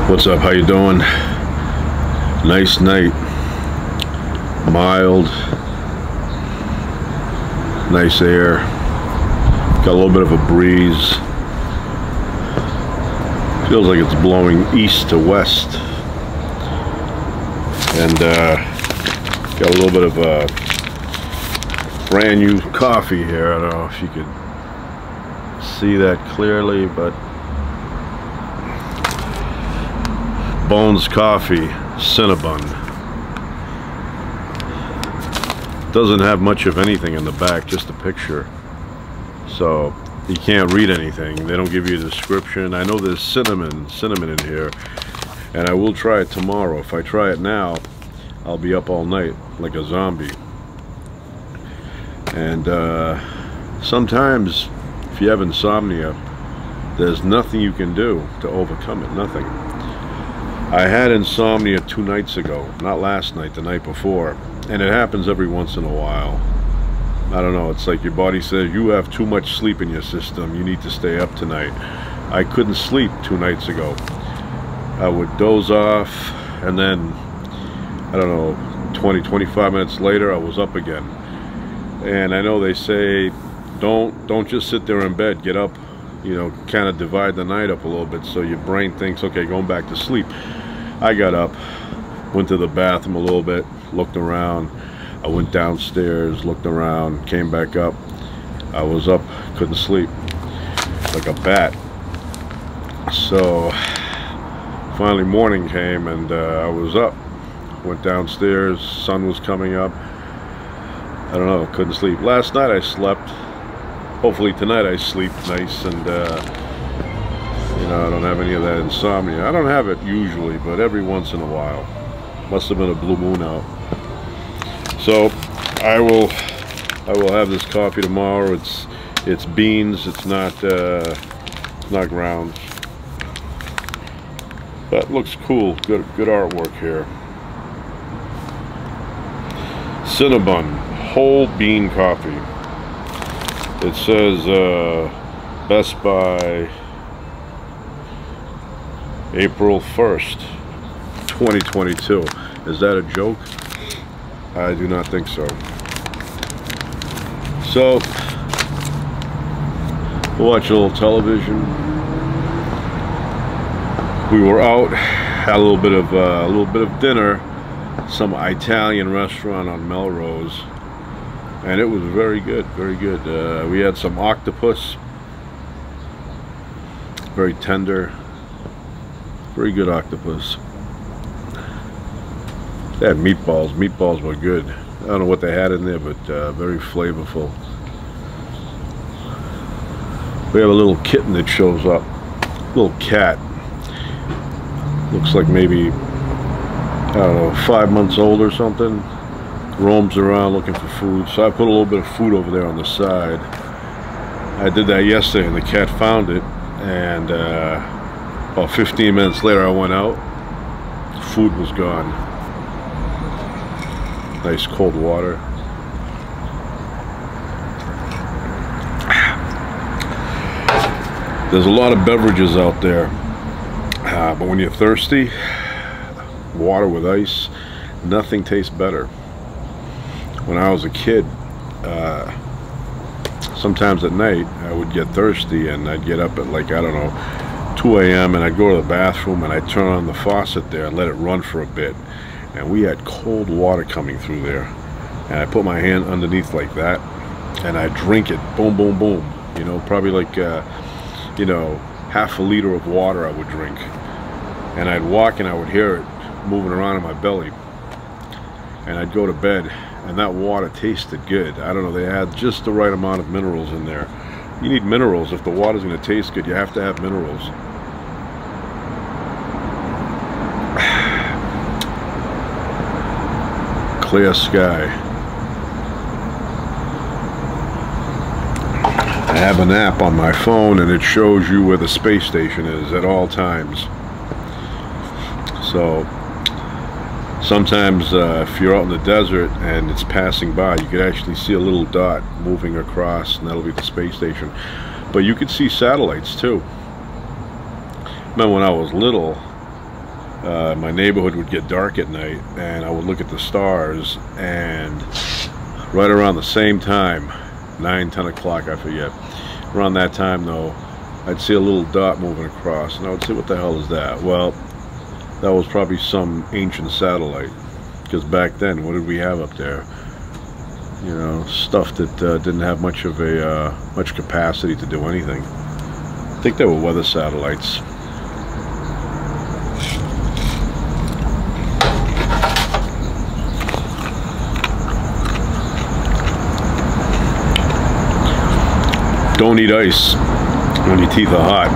What's up? How you doing? Nice night. Mild. Nice air. Got a little bit of a breeze. Feels like it's blowing east to west. And got a little bit of a brand new coffee here. I don't know if you could see that clearly, but Bones Coffee Cinnabon. Doesn't have much of anything in the back, just a picture, so you can't read anything. They don't give you a description. I know there's cinnamon in here, and I will try it tomorrow. If I try it now, I'll be up all night like a zombie. And sometimes if you have insomnia, there's nothing you can do to overcome it. Nothing. I had insomnia 2 nights ago, not last night, the night before, and it happens every once in a while. I don't know, it's like your body says you have too much sleep in your system, you need to stay up tonight. I couldn't sleep 2 nights ago. I would doze off, and then I don't know, 20-25 minutes later I was up again. And I know they say don't just sit there in bed, get up, you know, kind of divide the night up a little bit so your brain thinks, okay, going back to sleep. I got up, went to the bathroom a little bit, looked around. I went downstairs, looked around, came back up. I was up, couldn't sleep, like a bat. So finally morning came, and I was up, went downstairs, sun was coming up. I don't know, couldn't sleep. Last night I slept. Hopefully tonight I sleep nice, and you know, I don't have any of that insomnia. I don't have it usually, but every once in a while. Must have been a blue moon out. So I will have this coffee tomorrow. It's beans. It's not grounds. But looks cool. Good artwork here. Cinnabon whole bean coffee. It says Best Buy April 1st, 2022. Is that a joke? I do not think so. So we'll watch a little television. We were out, had a little bit of dinner, some Italian restaurant on Melrose. And it was very good, very good. We had some octopus, very tender, very good octopus. They had meatballs. Meatballs were good. I don't know what they had in there, but very flavorful. We have a little kitten that shows up, little cat. Looks like maybe, I don't know, 5 months old or something. Roams around looking for food, so I put a little bit of food over there on the side. I did that yesterday, and the cat found it, and about 15 minutes later I went out. Food was gone. Nice cold water. There's a lot of beverages out there, but when you're thirsty, water with ice, nothing tastes better. When I was a kid, sometimes at night I would get thirsty, and I'd get up at, like, I don't know, 2 a.m. and I'd go to the bathroom, and I'd turn on the faucet there and let it run for a bit, and we had cold water coming through there, and I put my hand underneath like that, and I drink it, boom, boom, boom, you know, probably like you know, half a liter of water I would drink, and I'd walk and I would hear it moving around in my belly, and I'd go to bed. And that water tasted good. I don't know, they had just the right amount of minerals in there. You need minerals. If the water's going to taste good, you have to have minerals. Clear sky. I have an app on my phone, and it shows you where the space station is at all times. So sometimes if you're out in the desert and it's passing by, you could actually see a little dot moving across, and that'll be the space station. But you could see satellites too. Remember when I was little, my neighborhood would get dark at night, and I would look at the stars, and right around the same time, 9, 10 o'clock, I forget, around that time though, I'd see a little dot moving across, and I would say, what the hell is that? Well, that was probably some ancient satellite, because back then, what did we have up there? You know, stuff that didn't have much of a much capacity to do anything. I think they were weather satellites. Don't eat ice when your teeth are hot.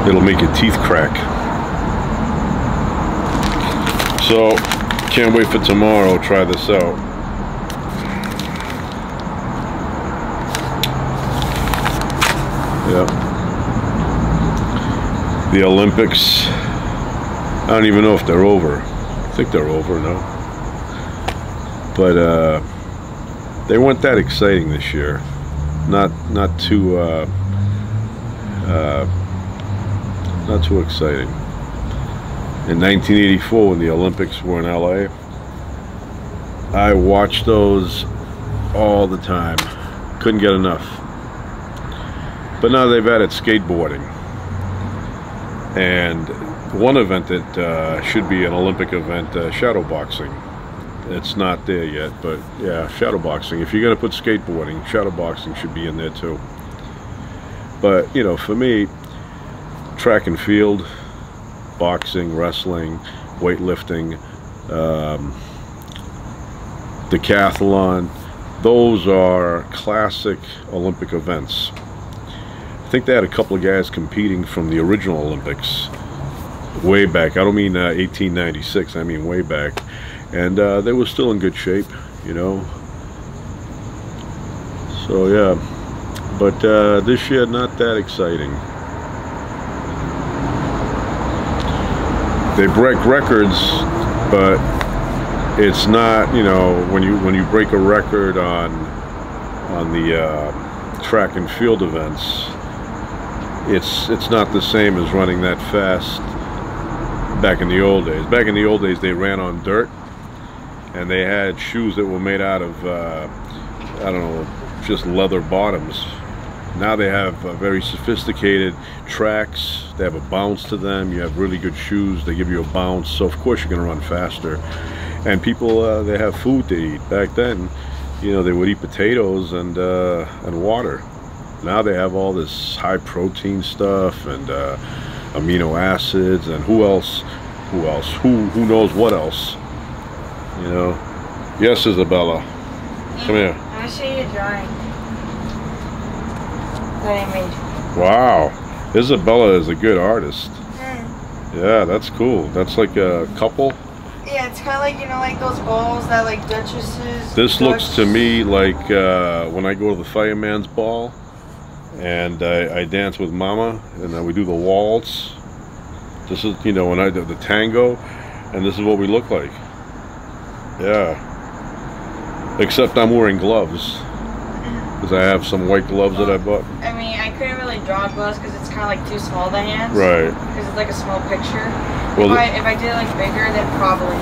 It'll make your teeth crack. So, can't wait for tomorrow. Try this out. Yep. The Olympics. I don't even know if they're over. I think they're over now. But they weren't that exciting this year. Not too exciting. In 1984, when the Olympics were in LA, I watched those all the time. Couldn't get enough. But now they've added skateboarding, and one event that should be an Olympic event, shadow boxing. It's not there yet, but yeah, shadow boxing. If you're going to put skateboarding, shadow boxing should be in there too. But, you know, for me, track and field, boxing, wrestling, weightlifting, decathlon, those are classic Olympic events. I think they had a couple of guys competing from the original Olympics way back. I don't mean 1896, I mean way back. And they were still in good shape, you know. So yeah, but this year not that exciting. They break records, but it's not, you know, when you break a record on the track and field events, it's not the same as running that fast back in the old days. Back in the old days, they ran on dirt, and they had shoes that were made out of I don't know, just leather bottoms. Now they have very sophisticated tracks. They have a bounce to them. You have really good shoes. They give you a bounce, so of course you're going to run faster. And people, they have food to eat. Back then, you know, they would eat potatoes and water. Now they have all this high protein stuff and amino acids and who knows what else, you know. Yes, Isabella, come here. I'm gonna show you a drawing that I made. Wow, Isabella is a good artist. Yeah, that's cool. That's like a couple. Yeah, it's kind of like, you know, like those balls that like duchesses. This looks to me like when I go to the fireman's ball and I dance with Mama, and then we do the waltz. This is, you know, when I do the tango, and this is what we look like. Yeah. Except I'm wearing gloves, because I have some white gloves that I bought. I mean, I couldn't really draw gloves because it's kind of like too small, the hands. Right. Because it's like a small picture. Well, if I did it like bigger, then probably.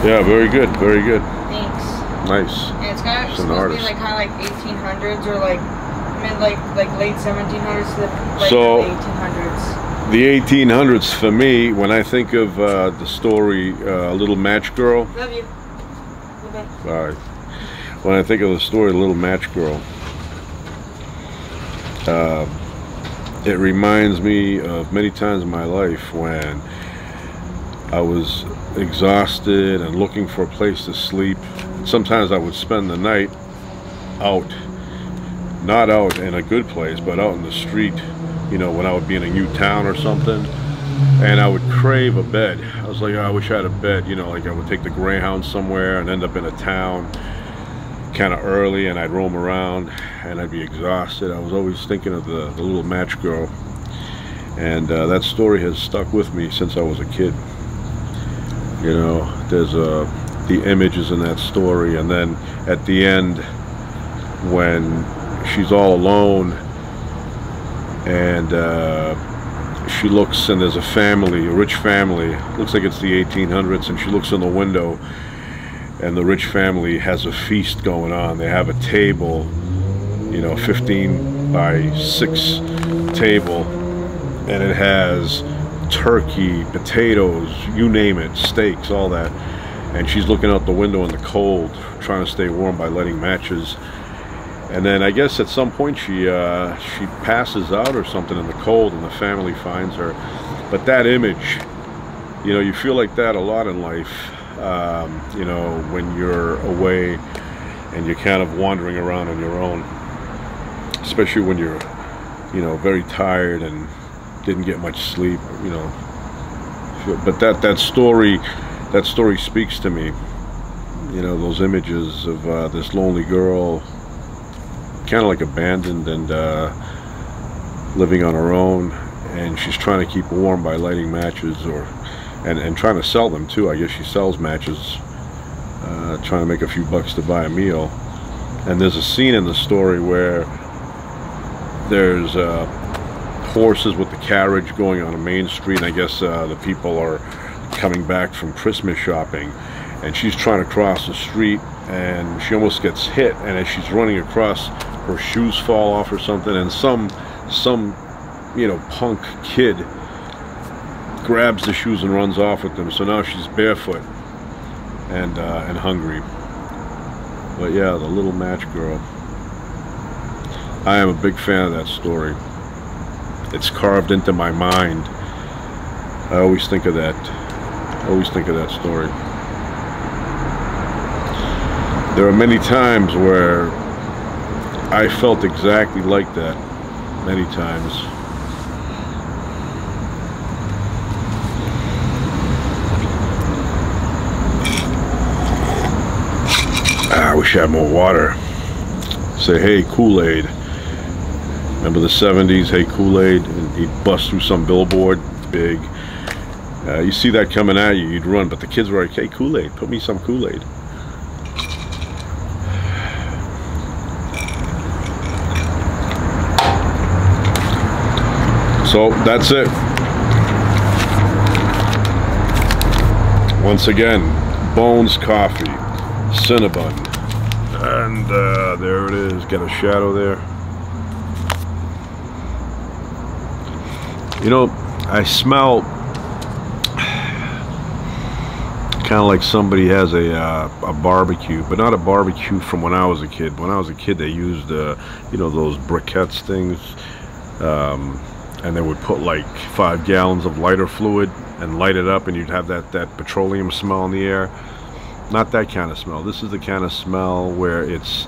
Yeah, very good, very good. Thanks. Nice. And it's kind of supposed to be like kind of like 1800s or like mid like late 1700s to like so, the 1800s. The 1800s for me, when I think of the story Little Match Girl. Love you. Okay. Sorry. When I think of the story Little Match Girl, it reminds me of many times in my life when I was exhausted and looking for a place to sleep. Sometimes I would spend the night out, not out in a good place, but out in the street, you know, when I would be in a new town or something, and I would crave a bed. I was like, oh, I wish I had a bed, you know, like I would take the Greyhound somewhere and end up in a town kind of early, and I'd roam around and I'd be exhausted. I was always thinking of the Little Match Girl, and that story has stuck with me since I was a kid. You know, there's the images in that story, and then at the end when she's all alone and she looks, and there's a family, a rich family, looks like it's the 1800s, and she looks in the window, and the rich family has a feast going on. They have a table, you know, 15 by 6 table, and it has turkey, potatoes, you name it, steaks, all that. And she's looking out the window in the cold, trying to stay warm by lighting matches. And then I guess at some point she passes out or something in the cold, and the family finds her. But that image, you know, you feel like that a lot in life, you know, when you're away and you're kind of wandering around on your own, especially when you're, you know, very tired and didn't get much sleep, you know. But that story speaks to me, you know, those images of this lonely girl, kind of like abandoned and living on her own, and she's trying to keep warm by lighting matches, and trying to sell them too. I guess she sells matches, trying to make a few bucks to buy a meal. And there's a scene in the story where there's horses with the carriage going on a main street, and I guess the people are coming back from Christmas shopping, and she's trying to cross the street, and she almost gets hit, and as she's running across, her shoes fall off or something, and some you know, punk kid grabs the shoes and runs off with them. So now she's barefoot and hungry. But yeah, the little match girl, I am a big fan of that story. It's carved into my mind. I always think of that. I always think of that story. There are many times where I felt exactly like that. Many times. I wish I had more water. Say, hey, Kool-Aid. Remember the 70s, hey, Kool-Aid? And he'd bust through some billboard, big. You see that coming at you, you'd run. But the kids were like, hey, Kool-Aid, put me some Kool-Aid. So that's it. Once again, Bones Coffee, Cinnabon, and there it is. Got a shadow there. You know, I smell kind of like somebody has a barbecue, but not a barbecue from when I was a kid. When I was a kid, they used you know, those briquettes things. And they would put like 5 gallons of lighter fluid and light it up, and you'd have that petroleum smell in the air. Not that kind of smell. This is the kind of smell where it's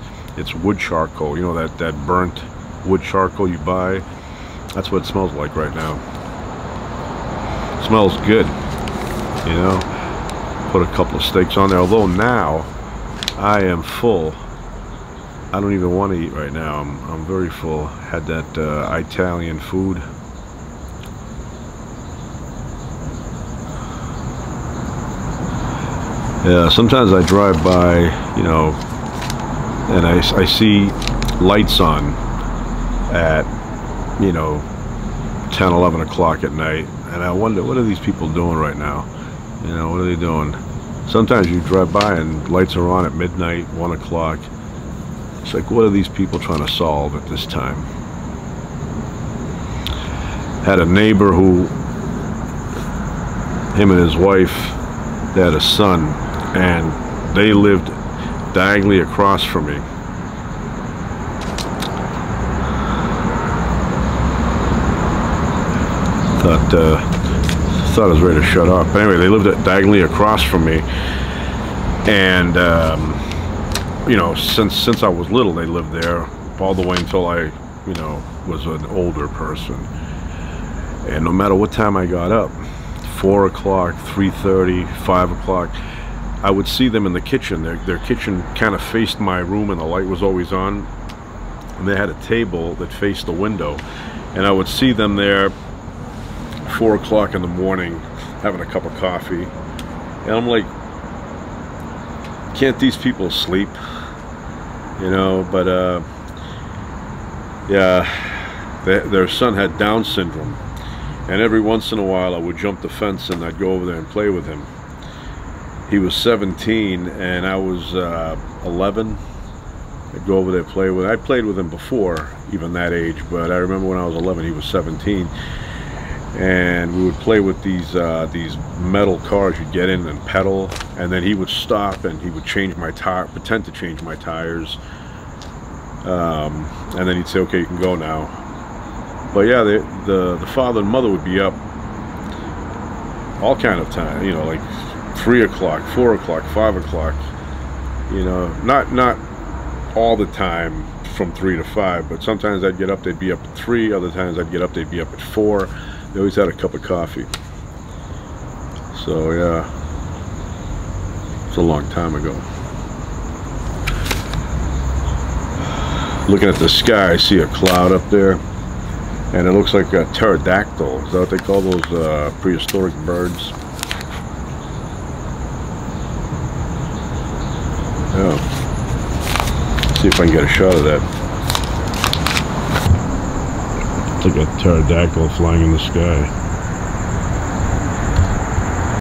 wood charcoal. You know, that burnt wood charcoal you buy. That's what it smells like right now. It smells good. You know, put a couple of steaks on there. Although now I am full. I don't even want to eat right now. I'm very full. Had that Italian food. Yeah, sometimes I drive by, you know, and I see lights on at, you know, 10, 11 o'clock at night, and I wonder, what are these people doing right now? You know, what are they doing? Sometimes you drive by and lights are on at midnight, 1 o'clock. It's like, what are these people trying to solve at this time? Had a neighbor who, him and his wife, they had a son, and they lived diagonally across from me. Thought I was ready to shut up. But anyway, they lived diagonally across from me, and you know, since I was little, they lived there all the way until I, you know, was an older person. And no matter what time I got up, 4 o'clock, 3:30, 5 o'clock, I would see them in the kitchen. Their kitchen kind of faced my room, and the light was always on. And they had a table that faced the window, and I would see them there 4 o'clock in the morning having a cup of coffee. And I'm like, can't these people sleep? You know, but yeah, their son had Down syndrome, And every once in a while I would jump the fence and I'd go over there and play with him. He was 17 and I was 11. I'd go over there and play with him. I played with him before even that age, but I remember when I was 11 he was 17. And we would play with these metal cars. You'd get in and pedal, and then he would stop and he would change my tire, pretend to change my tires, and then he'd say, okay, you can go now. But yeah, the father and mother would be up all kind of time, you know, like 3 o'clock, 4 o'clock, 5 o'clock, you know, not all the time from 3 to 5, but sometimes I'd get up, they'd be up at 3, other times I'd get up, they'd be up at 4. They always had a cup of coffee. So yeah, it's a long time ago. Looking at the sky, I see a cloud up there, and it looks like a pterodactyl. Is that what they call those prehistoric birds? Yeah. See if I can get a shot of that. It's like a pterodactyl flying in the sky.